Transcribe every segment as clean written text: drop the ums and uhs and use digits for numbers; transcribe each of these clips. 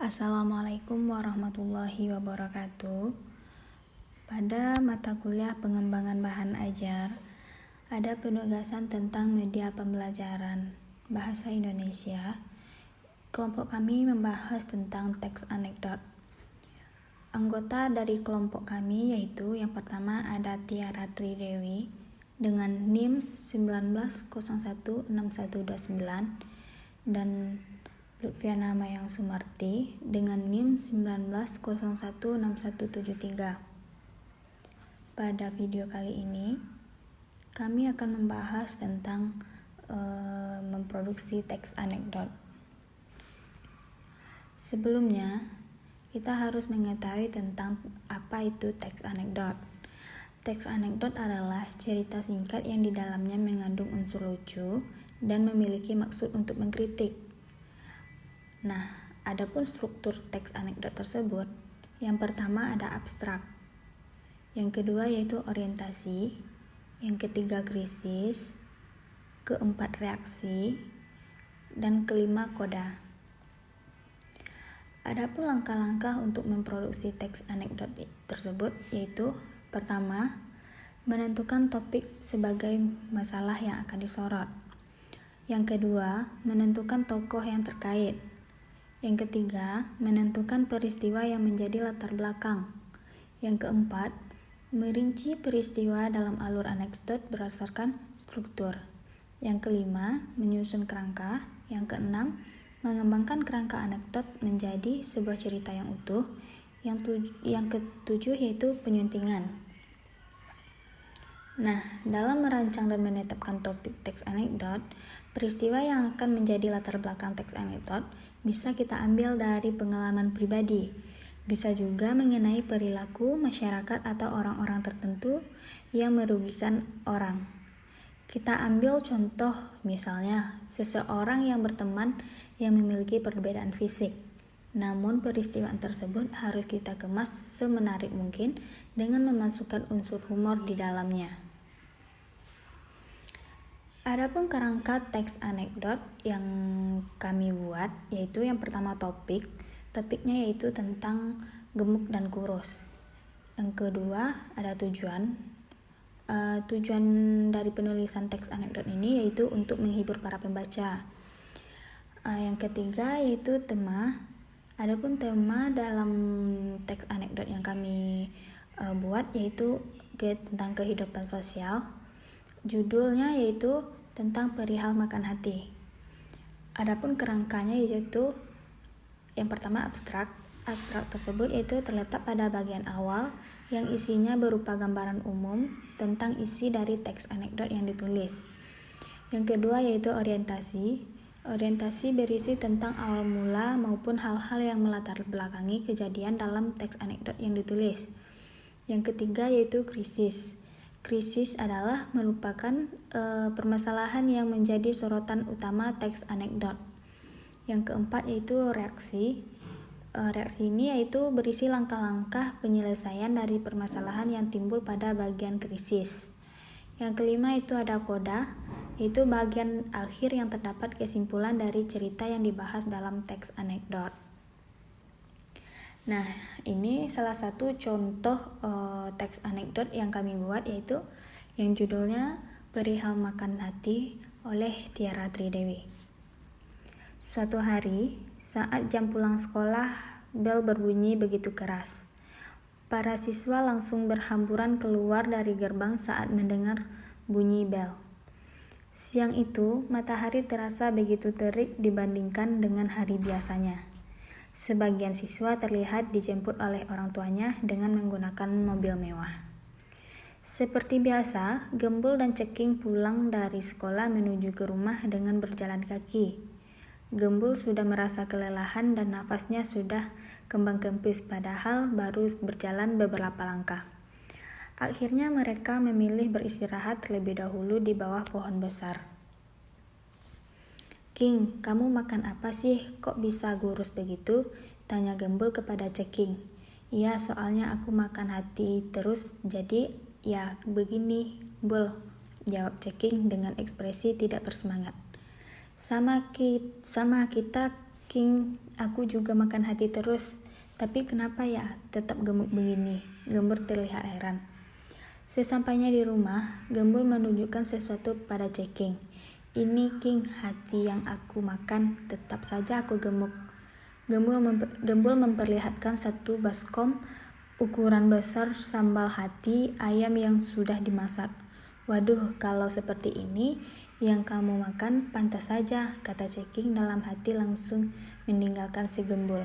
Assalamualaikum warahmatullahi wabarakatuh. Pada mata kuliah pengembangan bahan ajar, ada penugasan tentang media pembelajaran bahasa Indonesia. Kelompok kami membahas tentang teks anekdot. Anggota dari kelompok kami yaitu yang pertama ada Tiara Tridewi dengan NIM 19016129 dan Lutfiana Mayang Sumarti dengan NIM 19016173. Pada video kali ini, kami akan membahas tentang memproduksi teks anekdot. Sebelumnya, kita harus mengetahui tentang apa itu teks anekdot. Teks anekdot adalah cerita singkat yang di dalamnya mengandung unsur lucu dan memiliki maksud untuk mengkritik. Nah, adapun struktur teks anekdot tersebut, yang pertama ada abstrak, yang kedua yaitu orientasi, yang ketiga krisis, keempat reaksi, dan kelima koda. Adapun langkah-langkah untuk memproduksi teks anekdot tersebut yaitu pertama, menentukan topik sebagai masalah yang akan disorot. Yang kedua, menentukan tokoh yang terkait. Yang ketiga, menentukan peristiwa yang menjadi latar belakang. Yang keempat, merinci peristiwa dalam alur anekdot berdasarkan struktur. Yang kelima, menyusun kerangka. Yang keenam, mengembangkan kerangka anekdot menjadi sebuah cerita yang utuh. Yang ketujuh yaitu penyuntingan. Nah, dalam merancang dan menetapkan topik teks anekdot, peristiwa yang akan menjadi latar belakang teks anekdot bisa kita ambil dari pengalaman pribadi, bisa juga mengenai perilaku masyarakat atau orang-orang tertentu yang merugikan orang. Kita ambil contoh misalnya seseorang yang berteman yang memiliki perbedaan fisik. Namun peristiwa tersebut harus kita kemas semenarik mungkin dengan memasukkan unsur humor di dalamnya. Adapun kerangka teks anekdot yang kami buat yaitu yang pertama topiknya yaitu tentang gemuk dan kurus. Yang kedua ada tujuan dari penulisan teks anekdot ini yaitu untuk menghibur para pembaca. Yang ketiga yaitu tema. Adapun tema dalam teks anekdot yang kami buat yaitu tentang kehidupan sosial. Judulnya yaitu tentang perihal makan hati. Adapun kerangkanya yaitu yang pertama abstrak. Abstrak tersebut yaitu terletak pada bagian awal yang isinya berupa gambaran umum tentang isi dari teks anekdot yang ditulis. Yang kedua yaitu orientasi. Orientasi berisi tentang awal mula maupun hal-hal yang melatar belakangi kejadian dalam teks anekdot yang ditulis. Yang ketiga yaitu krisis. Krisis adalah merupakan permasalahan yang menjadi sorotan utama teks anekdot. Yang keempat yaitu reaksi. Reaksi ini yaitu berisi langkah-langkah penyelesaian dari permasalahan yang timbul pada bagian krisis. Yang kelima itu ada koda, yaitu bagian akhir yang terdapat kesimpulan dari cerita yang dibahas dalam teks anekdot. Nah, ini salah satu contoh teks anekdot yang kami buat yaitu yang judulnya Perihal Makan Hati oleh Tiara Tridewi. Suatu hari, saat jam pulang sekolah, bel berbunyi begitu keras. Para siswa langsung berhamburan keluar dari gerbang saat mendengar bunyi bel. Siang itu, matahari terasa begitu terik dibandingkan dengan hari biasanya. Sebagian siswa terlihat dijemput oleh orang tuanya dengan menggunakan mobil mewah. Seperti biasa, Gembul dan Ceking pulang dari sekolah menuju ke rumah dengan berjalan kaki. Gembul sudah merasa kelelahan dan nafasnya sudah kembang kempis padahal baru berjalan beberapa langkah. Akhirnya mereka memilih beristirahat terlebih dahulu di bawah pohon besar. "King, kamu makan apa sih? Kok bisa kurus begitu?" tanya Gembul kepada Ceking. "Iya, soalnya aku makan hati terus jadi ya begini, Bul," jawab Ceking dengan ekspresi tidak bersemangat. Sama kita King, aku juga makan hati terus. Tapi kenapa ya tetap gemuk begini? Gembul terlihat heran. Sesampainya di rumah, Gembul menunjukkan sesuatu pada Ceking. Ini King, hati yang aku makan, tetap saja aku gemuk. Gembul memperlihatkan satu baskom ukuran besar sambal hati ayam yang sudah dimasak. Waduh, kalau seperti ini yang kamu makan pantas saja, kata Ceking dalam hati langsung meninggalkan si Gembul.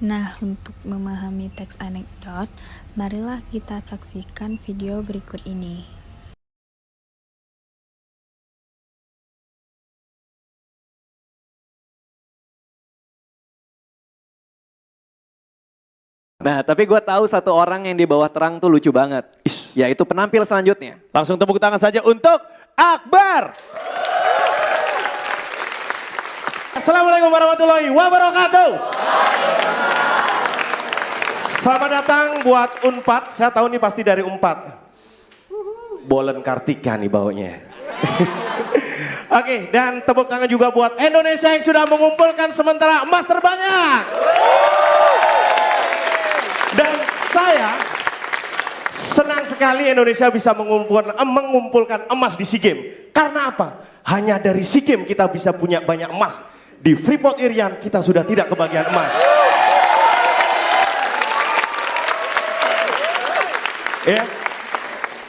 Nah, untuk memahami teks anekdot, marilah kita saksikan video berikut ini. Nah, tapi gue tahu satu orang yang di bawah terang tuh lucu banget. Yaitu penampil selanjutnya. Langsung tepuk tangan saja untuk Akbar. Assalamualaikum warahmatullahi wabarakatuh. Selamat datang buat Unpad. Saya tahu nih pasti dari Unpad. Bolen Kartika nih baunya. Oke, dan tepuk tangan juga buat Indonesia yang sudah mengumpulkan sementara emas terbanyak. Dan saya senang sekali Indonesia bisa mengumpulkan emas di SEA Games. Karena apa? Hanya dari SEA Games kita bisa punya banyak emas. Di Freeport Irian kita sudah tidak kebagian emas. Ya.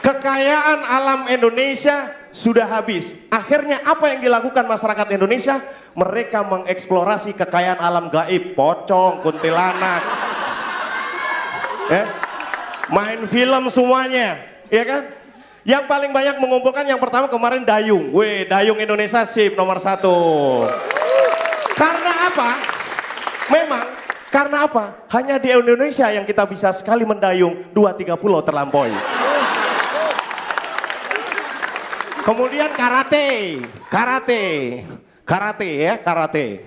Kekayaan alam Indonesia sudah habis. Akhirnya apa yang dilakukan masyarakat Indonesia? Mereka mengeksplorasi kekayaan alam gaib, pocong, kuntilanak. Ya. Main film semuanya, ya kan? Yang paling banyak mengumpulkan yang pertama kemarin dayung. Dayung Indonesia sip nomor 1. Karena apa? Memang karena apa? Hanya di Indonesia yang kita bisa sekali mendayung 2-3 pulau terlampaui. Kemudian karate ya, karate.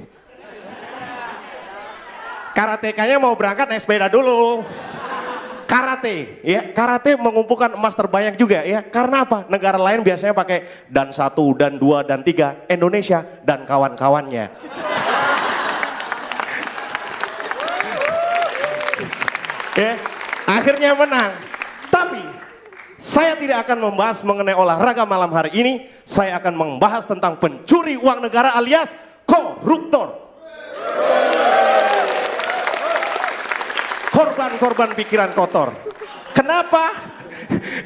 Karateka-nya mau berangkat naik sepeda dulu. Karate, ya, karate mengumpulkan emas terbanyak juga ya. Karena apa? Negara lain biasanya pakai dan 1, dan 2, dan 3. Indonesia dan kawan-kawannya. Ya, akhirnya menang. Tapi saya tidak akan membahas mengenai olahraga malam hari ini. Saya akan membahas tentang pencuri uang negara alias koruptor. Korban-korban pikiran kotor. Kenapa?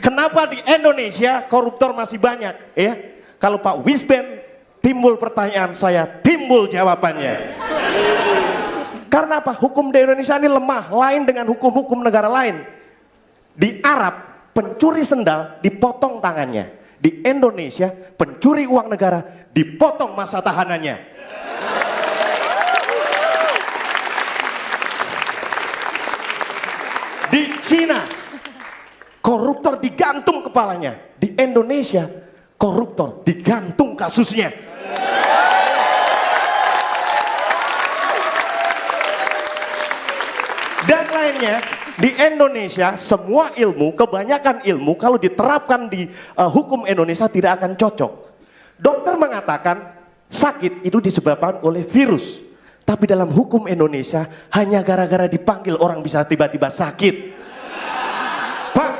Kenapa di Indonesia koruptor masih banyak? Ya, kalau Pak Wisben timbul pertanyaan, saya timbul jawabannya. Karena apa? Hukum di Indonesia ini lemah, lain dengan hukum-hukum negara lain. Di Arab, pencuri sendal dipotong tangannya. Di Indonesia, pencuri uang negara dipotong masa tahanannya. Di Cina, koruptor digantung kepalanya. Di Indonesia, koruptor digantung kasusnya. Dan lainnya, di Indonesia semua ilmu, kebanyakan ilmu kalau diterapkan di hukum Indonesia tidak akan cocok. Dokter mengatakan sakit itu disebabkan oleh virus. Tapi dalam hukum Indonesia hanya gara-gara dipanggil orang bisa tiba-tiba sakit. Pak,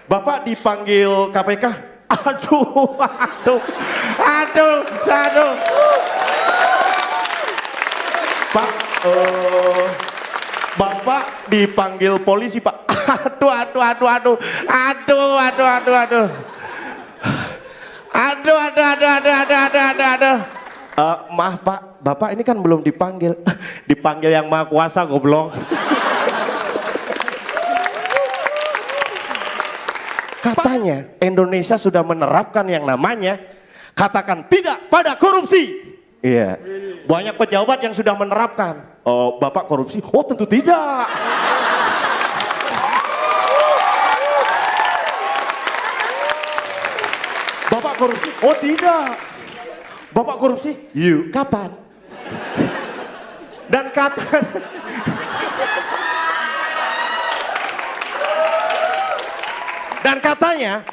Bapak dipanggil KPK. Aduh. Pak, Bapak dipanggil polisi, Pak. Aduh. Maaf Pak, Bapak ini kan belum dipanggil. Dipanggil yang Maha Kuasa, goblok. Katanya Indonesia sudah menerapkan yang namanya katakan tidak pada korupsi. Iya. Banyak pejabat yang sudah menerapkan. Oh, Bapak korupsi? Oh, tentu tidak. Bapak korupsi? Oh, tidak. Bapak korupsi? Yuk, kapan? Dan katanya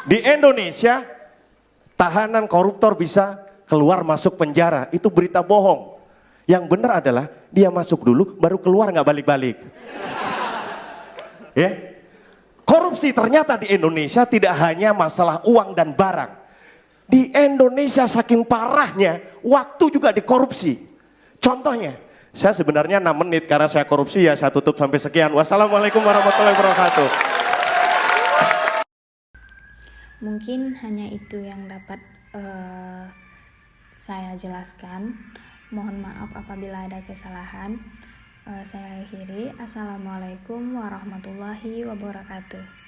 di Indonesia tahanan koruptor bisa keluar masuk penjara. Itu berita bohong. Yang benar adalah dia masuk dulu, baru keluar nggak balik-balik. Ya, korupsi ternyata di Indonesia tidak hanya masalah uang dan barang. Di Indonesia saking parahnya, waktu juga dikorupsi. Contohnya, saya sebenarnya 6 menit karena saya korupsi ya saya tutup sampai sekian. Wassalamualaikum warahmatullahi wabarakatuh. Mungkin hanya itu yang dapat saya jelaskan. Mohon maaf apabila ada kesalahan. Saya akhiri. Assalamualaikum warahmatullahi wabarakatuh.